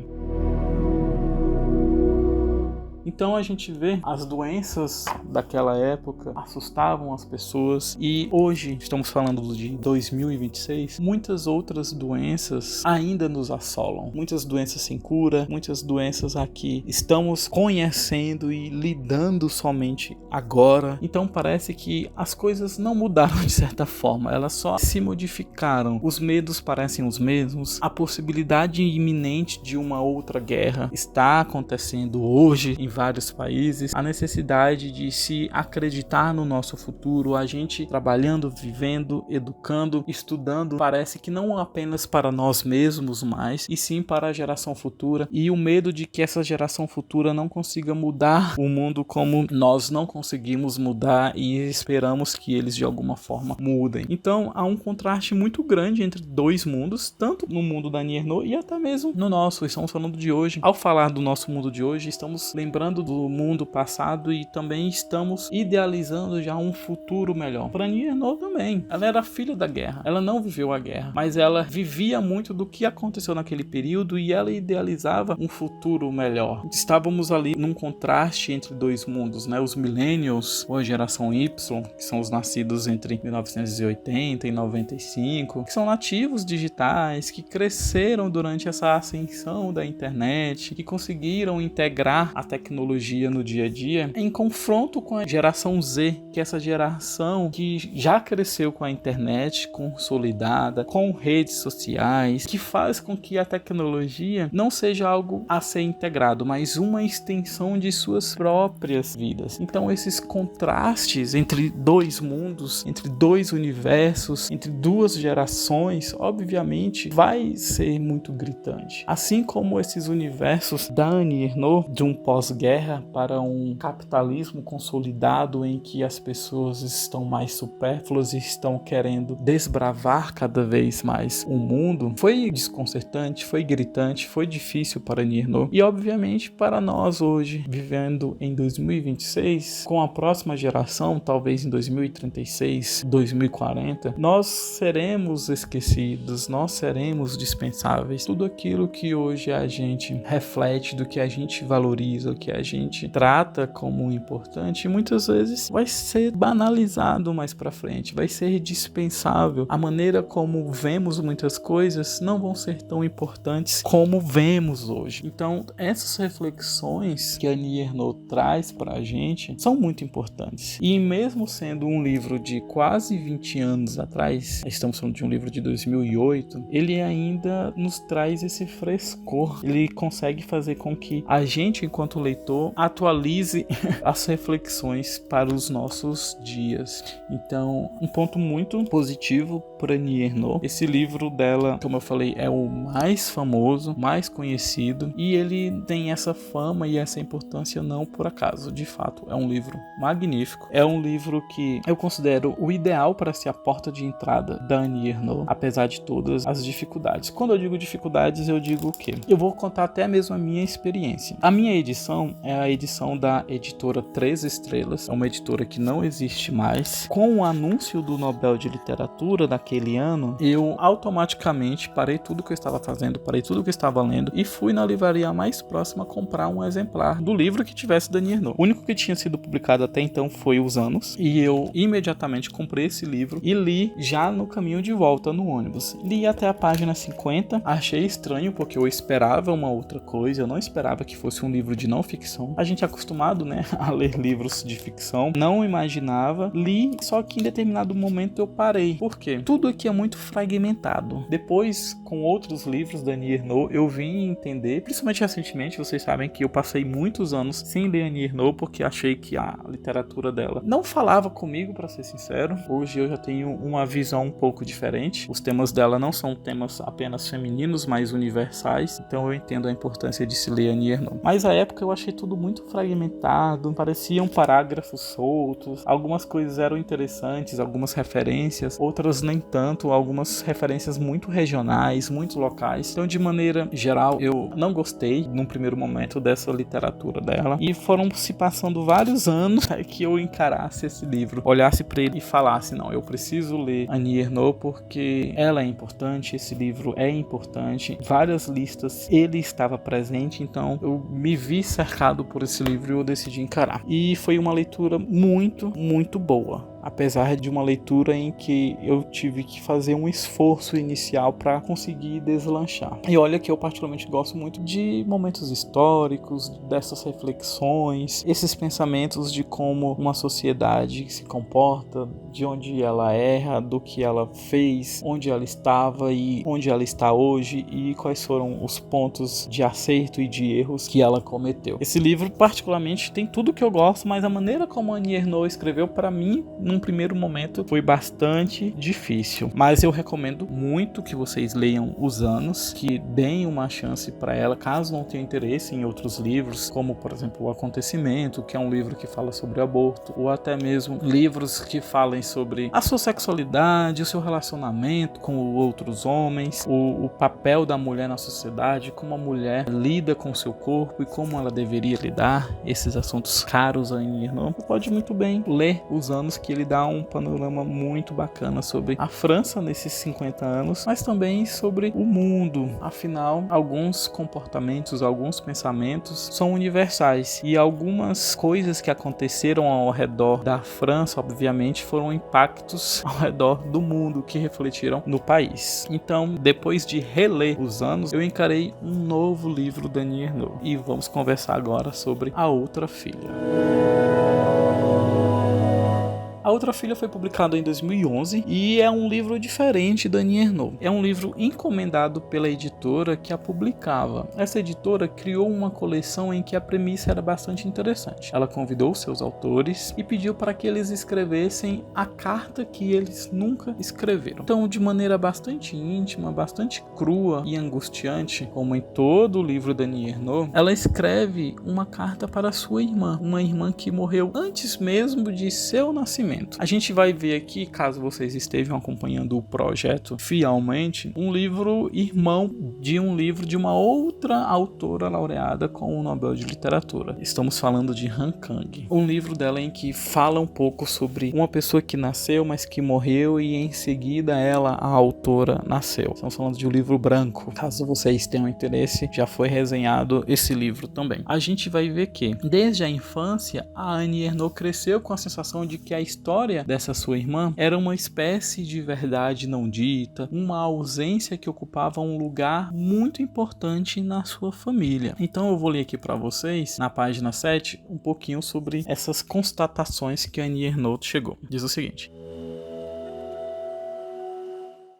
Speaker 1: Então a gente vê as doenças daquela época assustavam as pessoas, e hoje, estamos falando de 2026, muitas outras doenças ainda nos assolam. Muitas doenças sem cura, muitas doenças aqui estamos conhecendo e lidando somente agora. Então parece que as coisas não mudaram de certa forma, elas só se modificaram. Os medos parecem os mesmos, a possibilidade iminente de uma outra guerra está acontecendo hoje em vários países, a necessidade de se acreditar no nosso futuro, a gente trabalhando, vivendo, educando, estudando, parece que não apenas para nós mesmos mais, e sim para a geração futura, e o medo de que essa geração futura não consiga mudar o mundo como nós não conseguimos mudar e esperamos que eles de alguma forma mudem. Então há um contraste muito grande entre dois mundos, tanto no mundo da Annie Ernaux e até mesmo no nosso. Estamos falando de hoje. Ao falar do nosso mundo de hoje, estamos lembrando do mundo passado e também estamos idealizando já um futuro melhor. Para Annie Ernaux também. Ela era filha da guerra. Ela não viveu a guerra, mas ela vivia muito do que aconteceu naquele período e ela idealizava um futuro melhor. Estávamos ali num contraste entre dois mundos, né? Os millennials, ou a geração Y, que são os nascidos entre 1980 e 95, que são nativos digitais, que cresceram durante essa ascensão da internet, que conseguiram integrar a tecnologia no dia a dia, em confronto com a geração Z, que é essa geração que já cresceu com a internet consolidada, com redes sociais, que faz com que a tecnologia não seja algo a ser integrado, mas uma extensão de suas próprias vidas. Então esses contrastes entre dois mundos, entre dois universos, entre duas gerações, obviamente vai ser muito gritante. Assim como esses universos da Annie Ernaux, de um pós-guerra para um capitalismo consolidado em que as pessoas estão mais supérfluas e estão querendo desbravar cada vez mais o mundo, foi desconcertante, foi gritante, foi difícil para Annie Ernaux e obviamente para nós hoje, vivendo em 2026, com a próxima geração, talvez em 2036, 2040, nós seremos esquecidos, nós seremos dispensáveis. Tudo aquilo que hoje a gente reflete, do que a gente valoriza, o que a gente trata como importante, muitas vezes vai ser banalizado mais pra frente, vai ser dispensável. A maneira como vemos muitas coisas não vão ser tão importantes como vemos hoje. Então, essas reflexões que a Annie Ernaux traz pra gente são muito importantes. E mesmo sendo um livro de quase 20 anos atrás, estamos falando de um livro de 2008, ele ainda nos traz esse frescor. Ele consegue fazer com que a gente, enquanto leitor, atualize as reflexões para os nossos dias. Então, um ponto muito positivo para Annie Ernaux. Esse livro dela, como eu falei, é o mais famoso, mais conhecido, e ele tem essa fama e essa importância não por acaso. De fato, é um livro magnífico. É um livro que eu considero o ideal para ser a porta de entrada da Annie Ernaux, apesar de todas as dificuldades. Quando eu digo dificuldades, eu digo o quê? Eu vou contar até mesmo a minha experiência. A minha edição é a edição da editora 3 Estrelas, é uma editora que não existe mais. Com o anúncio do Nobel de Literatura daquele ano, eu automaticamente parei tudo que eu estava fazendo, parei tudo que eu estava lendo e fui na livraria mais próxima comprar um exemplar do livro que tivesse da Annie Ernaux. O único que tinha sido publicado até então foi Os Anos, e eu imediatamente comprei esse livro e li já no caminho de volta no ônibus. Li até a página 50, achei estranho porque eu esperava uma outra coisa, eu não esperava que fosse um livro de não ficção. A gente é acostumado, né, a ler livros de ficção, não imaginava, li, só que em determinado momento eu parei. Por quê? Tudo aqui é muito fragmentado. Depois, com outros livros da Annie Ernaux, eu vim entender, principalmente recentemente, vocês sabem que eu passei muitos anos sem ler Annie Ernaux porque achei que a literatura dela não falava comigo, para ser sincero. Hoje eu já tenho uma visão um pouco diferente. Os temas dela não são temas apenas femininos, mas universais. Então eu entendo a importância de se ler Annie Ernaux. Mas à época eu achei achei tudo muito fragmentado, pareciam parágrafos soltos, algumas coisas eram interessantes, algumas referências, outras nem tanto, algumas referências muito regionais, muito locais. Então, de maneira geral, eu não gostei num primeiro momento dessa literatura dela, e foram se passando vários anos que eu encarasse esse livro, olhasse para ele e falasse, não, eu preciso ler Annie Ernaux porque ela é importante, esse livro é importante, várias listas ele estava presente, então eu me vi cercado por esse livro e eu decidi encarar. E foi uma leitura muito, muito boa. Apesar de uma leitura em que eu tive que fazer um esforço inicial para conseguir deslanchar. E olha que eu particularmente gosto muito de momentos históricos, dessas reflexões, esses pensamentos de como uma sociedade se comporta, de onde ela erra, do que ela fez, onde ela estava e onde ela está hoje, e quais foram os pontos de acerto e de erros que ela cometeu. Esse livro particularmente tem tudo que eu gosto, mas a maneira como a Annie Ernaux escreveu, para mim, num primeiro momento foi bastante difícil, mas eu recomendo muito que vocês leiam Os Anos, que deem uma chance para ela, caso não tenham interesse em outros livros, como por exemplo O Acontecimento, que é um livro que fala sobre aborto, ou até mesmo livros que falem sobre a sua sexualidade, o seu relacionamento com outros homens, o papel da mulher na sociedade, como a mulher lida com o seu corpo e como ela deveria lidar, esses assuntos caros a Annie Ernaux. Você pode muito bem ler Os Anos, que ele dá um panorama muito bacana sobre a França nesses 50 anos, mas também sobre o mundo. Afinal, alguns comportamentos, alguns pensamentos são universais, e algumas coisas que aconteceram ao redor da França, obviamente, foram impactos ao redor do mundo que refletiram no país. Então, depois de reler Os Anos, eu encarei um novo livro da Annie Ernaux, e vamos conversar agora sobre A Outra Filha. A Outra Filha foi publicado em 2011 e é um livro diferente da Annie Ernaux. É um livro encomendado pela editora que a publicava. Essa editora criou uma coleção em que a premissa era bastante interessante. Ela convidou seus autores e pediu para que eles escrevessem a carta que eles nunca escreveram. Então, de maneira bastante íntima, bastante crua e angustiante, como em todo o livro da Annie Ernaux, ela escreve uma carta para sua irmã, uma irmã que morreu antes mesmo de seu nascimento. A gente vai ver aqui, caso vocês estejam acompanhando o projeto fielmente, um livro irmão de um livro de uma outra autora laureada com o Nobel de Literatura. Estamos falando de Han Kang. Um livro dela em que fala um pouco sobre uma pessoa que nasceu, mas que morreu, e em seguida ela, a autora, nasceu. Estamos falando de um livro branco. Caso vocês tenham interesse, já foi resenhado esse livro também. A gente vai ver que, desde a infância, a Annie Ernaux cresceu com a sensação de que a história dessa sua irmã era uma espécie de verdade não dita, uma ausência que ocupava um lugar muito importante na sua família. Então eu vou ler aqui para vocês, na página 7, um pouquinho sobre essas constatações que a Annie Ernaux chegou. Diz o seguinte: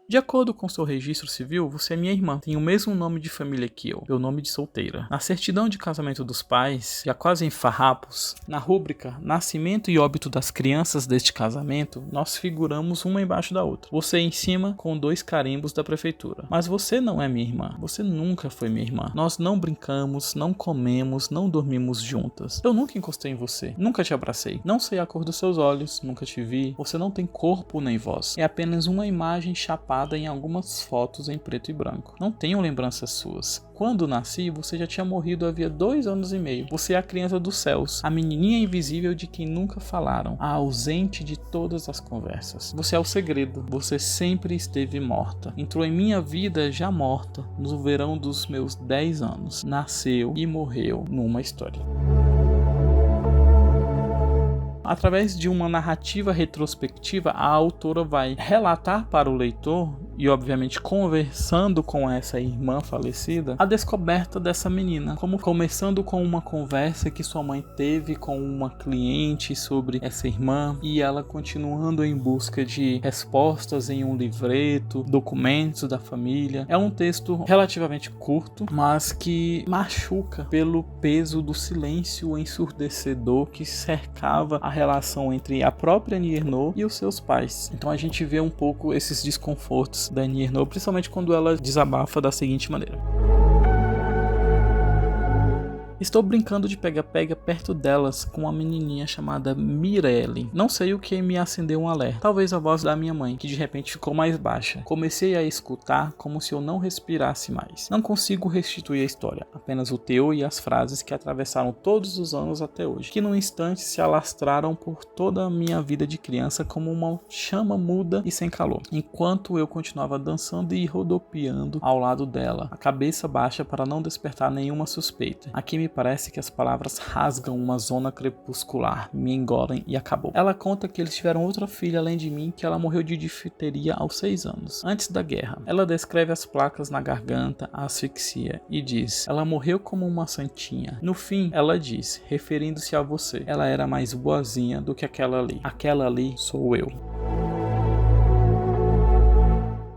Speaker 1: de acordo com seu registro civil, você é minha irmã. Tem o mesmo nome de família que eu, meu nome de solteira. Na certidão de casamento dos pais, já quase em farrapos, na rúbrica Nascimento e Óbito das crianças deste casamento, nós figuramos uma embaixo da outra. Você em cima com 2 carimbos da prefeitura. Mas você não é minha irmã. Você nunca foi minha irmã. Nós não brincamos, não comemos, não dormimos juntas. Eu nunca encostei em você. Nunca te abracei. Não sei a cor dos seus olhos. Nunca te vi. Você não tem corpo nem voz. É apenas uma imagem chapada em algumas fotos em preto e branco. Não tenho lembranças suas. Quando nasci, você já tinha morrido havia 2 anos e meio. Você é a criança dos céus, a menininha invisível de quem nunca falaram, a ausente de todas as conversas. Você é o segredo. Você sempre esteve morta. Entrou em minha vida já morta, no verão dos meus 10 anos. Nasceu e morreu numa história. Através de uma narrativa retrospectiva, a autora vai relatar para o leitor, e obviamente conversando com essa irmã falecida, a descoberta dessa menina, como começando com uma conversa que sua mãe teve com uma cliente sobre essa irmã, e ela continuando em busca de respostas em um livreto, documentos da família. É um texto relativamente curto, mas que machuca pelo peso do silêncio ensurdecedor que cercava a relação entre a própria Annie Ernaux e os seus pais. Então a gente vê um pouco esses desconfortos da Annie Ernaux, principalmente quando ela desabafa da seguinte maneira: Estou brincando de pega-pega perto delas com uma menininha chamada Mirelle. Não sei o que me acendeu um alerta. Talvez a voz da minha mãe, que de repente ficou mais baixa. Comecei a escutar como se eu não respirasse mais. Não consigo restituir a história, apenas o teor e as frases que atravessaram todos os anos até hoje, que num instante se alastraram por toda a minha vida de criança como uma chama muda e sem calor, enquanto eu continuava dançando e rodopiando ao lado dela, a cabeça baixa para não despertar nenhuma suspeita. Aqui me parece que as palavras rasgam uma zona crepuscular, me engolem e acabou. Ela conta que eles tiveram outra filha além de mim, que ela morreu de difteria aos 6 anos, antes da guerra. Ela descreve as placas na garganta, a asfixia, e diz: ela morreu como uma santinha. No fim, ela diz, referindo-se a você, ela era mais boazinha do que aquela ali. Aquela ali sou eu.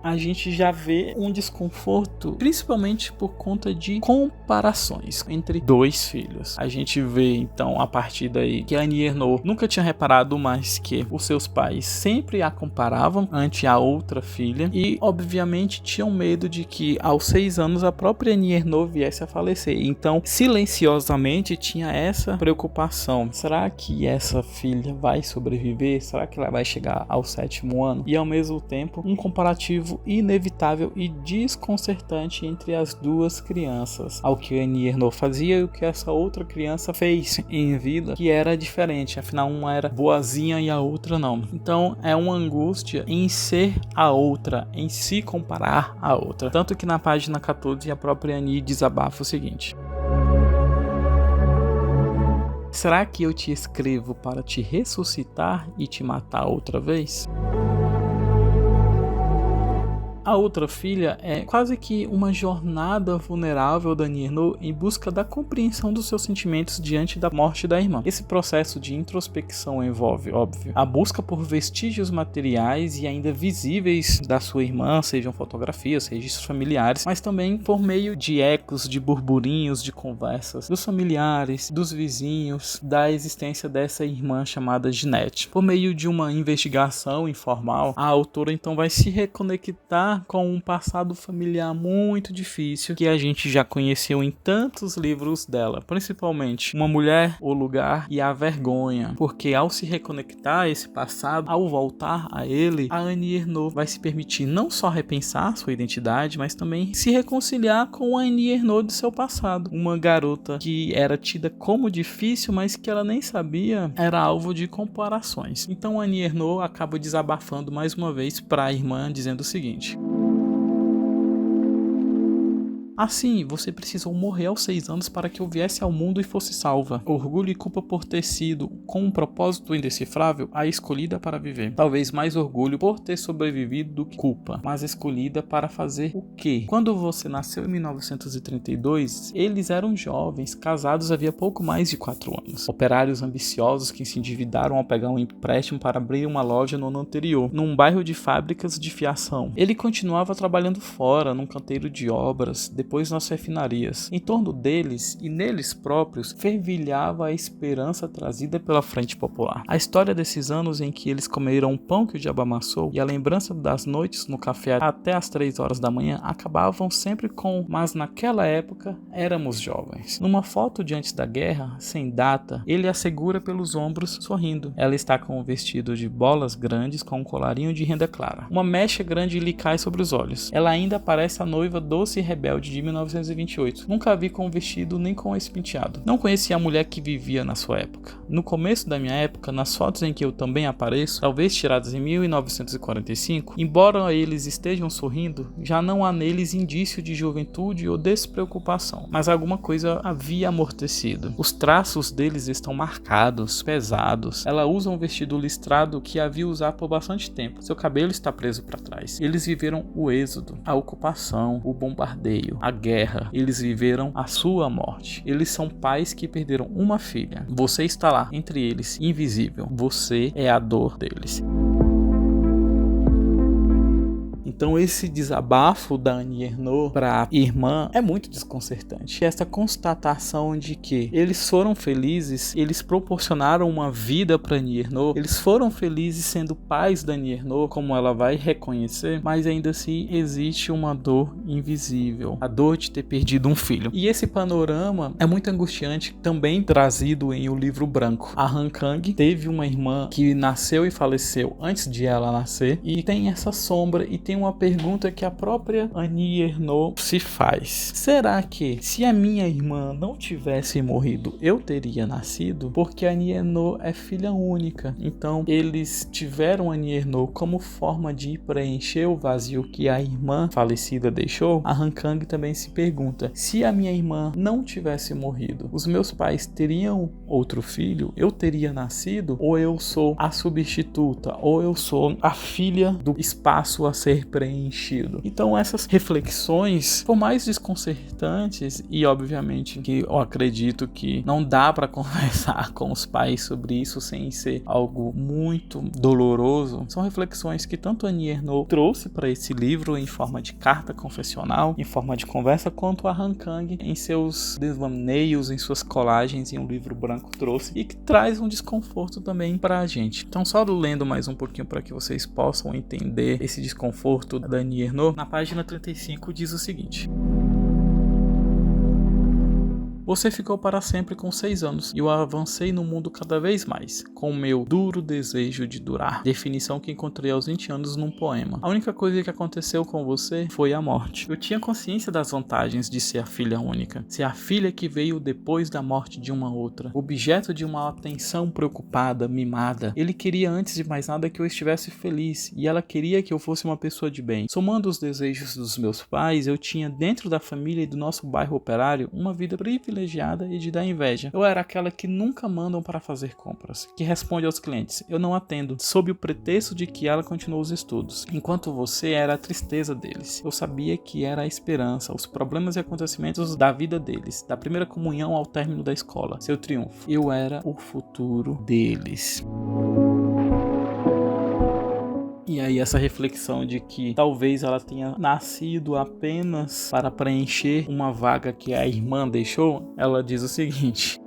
Speaker 1: A gente já vê um desconforto, principalmente por conta de comparações entre dois filhos. A gente vê então a partir daí que a Annie Ernaux nunca tinha reparado, mas que os seus pais sempre a comparavam ante a outra filha e obviamente tinham medo de que aos 6 anos a própria Annie Ernaux viesse a falecer. Então silenciosamente tinha essa preocupação: será que essa filha vai sobreviver? Será que ela vai chegar ao 7º ano? E ao mesmo tempo um comparativo inevitável e desconcertante entre as duas crianças, ao que a Annie Ernaux fazia e o que essa outra criança fez em vida, que era diferente, afinal uma era boazinha e a outra não. Então é uma angústia em ser a outra, em se comparar a outra, tanto que na página 14 a própria Annie desabafa o seguinte: será que eu te escrevo para te ressuscitar e te matar outra vez? A outra filha é quase que uma jornada vulnerável da Annie Ernaux em busca da compreensão dos seus sentimentos diante da morte da irmã. Esse processo de introspecção envolve, óbvio, a busca por vestígios materiais e ainda visíveis da sua irmã, sejam fotografias, registros familiares, mas também por meio de ecos, de burburinhos, de conversas dos familiares, dos vizinhos, da existência dessa irmã chamada Ginette. Por meio de uma investigação informal, a autora então vai se reconectar com um passado familiar muito difícil que a gente já conheceu em tantos livros dela, principalmente Uma Mulher, O Lugar e A Vergonha, porque ao se reconectar a esse passado, ao voltar a ele, a Annie Ernaux vai se permitir não só repensar sua identidade, mas também se reconciliar com a Annie Ernaux de seu passado, uma garota que era tida como difícil, mas que ela nem sabia era alvo de comparações. Então a Annie Ernaux acaba desabafando mais uma vez para a irmã, dizendo o seguinte: assim, você precisou morrer aos 6 anos para que eu viesse ao mundo e fosse salva. Orgulho e culpa por ter sido, com um propósito indecifrável, a escolhida para viver. Talvez mais orgulho por ter sobrevivido do que culpa, mas escolhida para fazer o quê? Quando você nasceu em 1932, eles eram jovens, casados havia pouco mais de 4 anos. Operários ambiciosos que se endividaram ao pegar um empréstimo para abrir uma loja no ano anterior, num bairro de fábricas de fiação. Ele continuava trabalhando fora, num canteiro de obras, depois nas refinarias. Em torno deles e neles próprios fervilhava a esperança trazida pela Frente Popular. A história desses anos em que eles comeram um pão que o diabo amassou e a lembrança das noites no café até às 3 horas da manhã acabavam sempre com "mas naquela época éramos jovens". Numa foto de antes da guerra, sem data, ele a segura pelos ombros sorrindo. Ela está com um vestido de bolas grandes com um colarinho de renda clara. Uma mecha grande lhe cai sobre os olhos. Ela ainda parece a noiva doce e rebelde de 1928. Nunca a vi com vestido nem com esse penteado. Não conhecia a mulher que vivia na sua época. No começo da minha época, nas fotos em que eu também apareço, talvez tiradas em 1945, embora eles estejam sorrindo, já não há neles indício de juventude ou despreocupação, mas alguma coisa havia amortecido. Os traços deles estão marcados, pesados. Ela usa um vestido listrado que havia usar por bastante tempo. Seu cabelo está preso para trás. Eles viveram o êxodo, a ocupação, o bombardeio, a guerra. Eles viveram a sua morte. Eles são pais que perderam uma filha. Você está lá, entre eles, invisível. Você é a dor deles. Então esse desabafo da Annie Ernaux para a irmã é muito desconcertante. E essa constatação de que eles foram felizes, eles proporcionaram uma vida para Annie Ernaux, eles foram felizes sendo pais da Annie Ernaux, como ela vai reconhecer, mas ainda assim existe uma dor invisível, a dor de ter perdido um filho. E esse panorama é muito angustiante, também trazido em O Livro Branco. A Han Kang teve uma irmã que nasceu e faleceu antes de ela nascer, e tem essa sombra e tem uma pergunta que a própria Annie Ernaux se faz: será que se a minha irmã não tivesse morrido, eu teria nascido? Porque a Annie Ernaux é filha única, então eles tiveram a Annie Ernaux como forma de preencher o vazio que a irmã falecida deixou. A Han Kang também se pergunta: se a minha irmã não tivesse morrido, os meus pais teriam outro filho? Eu teria nascido? Ou eu sou a substituta? Ou eu sou a filha do espaço a ser preenchido? Então essas reflexões, por mais desconcertantes, e obviamente que eu acredito que não dá para conversar com os pais sobre isso sem ser algo muito doloroso, são reflexões que tanto a Annie Ernaux trouxe para esse livro em forma de carta confessional, em forma de conversa, quanto a Han Kang em seus devaneios, em suas colagens em Um Livro Branco trouxe, e que traz um desconforto também para a gente. Então, só lendo mais um pouquinho para que vocês possam entender esse desconforto da Annie Ernaux, na página 35 diz o seguinte: você ficou para sempre com 6 anos, e eu avancei no mundo cada vez mais, com o meu duro desejo de durar. Definição que encontrei aos 20 anos num poema. A única coisa que aconteceu com você foi a morte. Eu tinha consciência das vantagens de ser a filha única, ser a filha que veio depois da morte de uma outra, objeto de uma atenção preocupada, mimada. Ele queria antes de mais nada que eu estivesse feliz, e ela queria que eu fosse uma pessoa de bem. Somando os desejos dos meus pais, eu tinha dentro da família e do nosso bairro operário uma vida privilegiada e de dar inveja. Eu era aquela que nunca mandam para fazer compras, que responde aos clientes: eu não atendo, sob o pretexto de que ela continuou os estudos, enquanto você era a tristeza deles. Eu sabia que era a esperança, os problemas e acontecimentos da vida deles, da primeira comunhão ao término da escola, seu triunfo. Eu era o futuro deles. E aí essa reflexão de que talvez ela tenha nascido apenas para preencher uma vaga que a irmã deixou, ela diz o seguinte: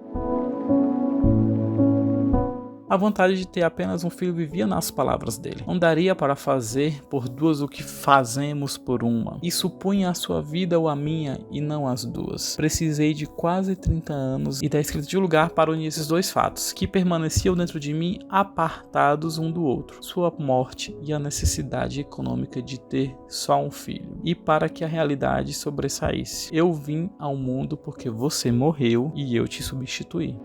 Speaker 1: a vontade de ter apenas um filho vivia nas palavras dele. Não daria para fazer por duas o que fazemos por uma. Isso punha a sua vida ou a minha, e não as duas. Precisei de quase 30 anos e da escrita de lugar para unir esses dois fatos, que permaneciam dentro de mim apartados um do outro: sua morte e a necessidade econômica de ter só um filho. E para que a realidade sobressaísse, eu vim ao mundo porque você morreu e eu te substituí.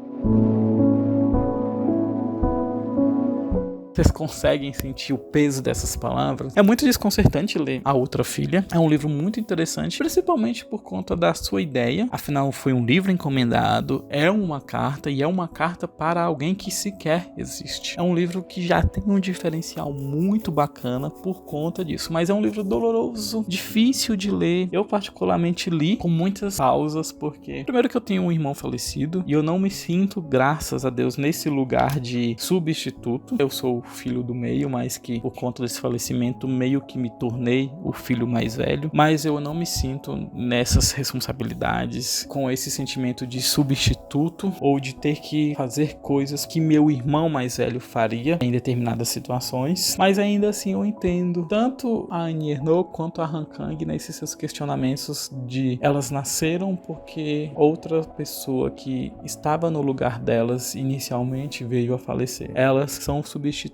Speaker 1: Vocês conseguem sentir o peso dessas palavras? É muito desconcertante ler A Outra Filha. É um livro muito interessante, principalmente por conta da sua ideia. Afinal, foi um livro encomendado, é uma carta, e é uma carta para alguém que sequer existe. É um livro que já tem um diferencial muito bacana por conta disso, mas é um livro doloroso, difícil de ler. Eu particularmente li com muitas pausas, porque primeiro que eu tenho um irmão falecido, e eu não me sinto, graças a Deus, nesse lugar de substituto. Eu sou o filho do meio, mas que por conta desse falecimento meio que me tornei o filho mais velho, mas eu não me sinto nessas responsabilidades, com esse sentimento de substituto ou de ter que fazer coisas que meu irmão mais velho faria em determinadas situações. Mas ainda assim eu entendo tanto a Annie Ernaux quanto a Han Kang nesses seus questionamentos de elas nasceram porque outra pessoa que estava no lugar delas inicialmente veio a falecer. Elas são substitutas,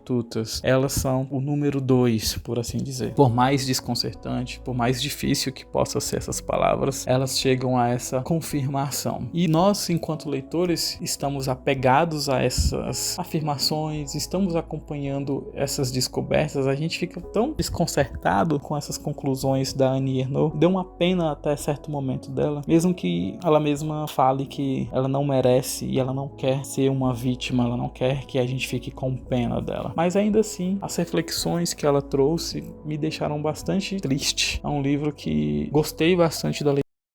Speaker 1: elas são o número 2, por assim dizer. Por mais desconcertante, por mais difícil que possa ser essas palavras, elas chegam a essa confirmação. E nós, enquanto leitores, estamos apegados a essas afirmações, estamos acompanhando essas descobertas. A gente fica tão desconcertado com essas conclusões da Annie Ernaux. Deu uma pena até certo momento dela, mesmo que ela mesma fale que ela não merece e ela não quer ser uma vítima, ela não quer que a gente fique com pena dela. Mas ainda assim, as reflexões que ela trouxe me deixaram bastante triste. É um livro que gostei bastante da leitura.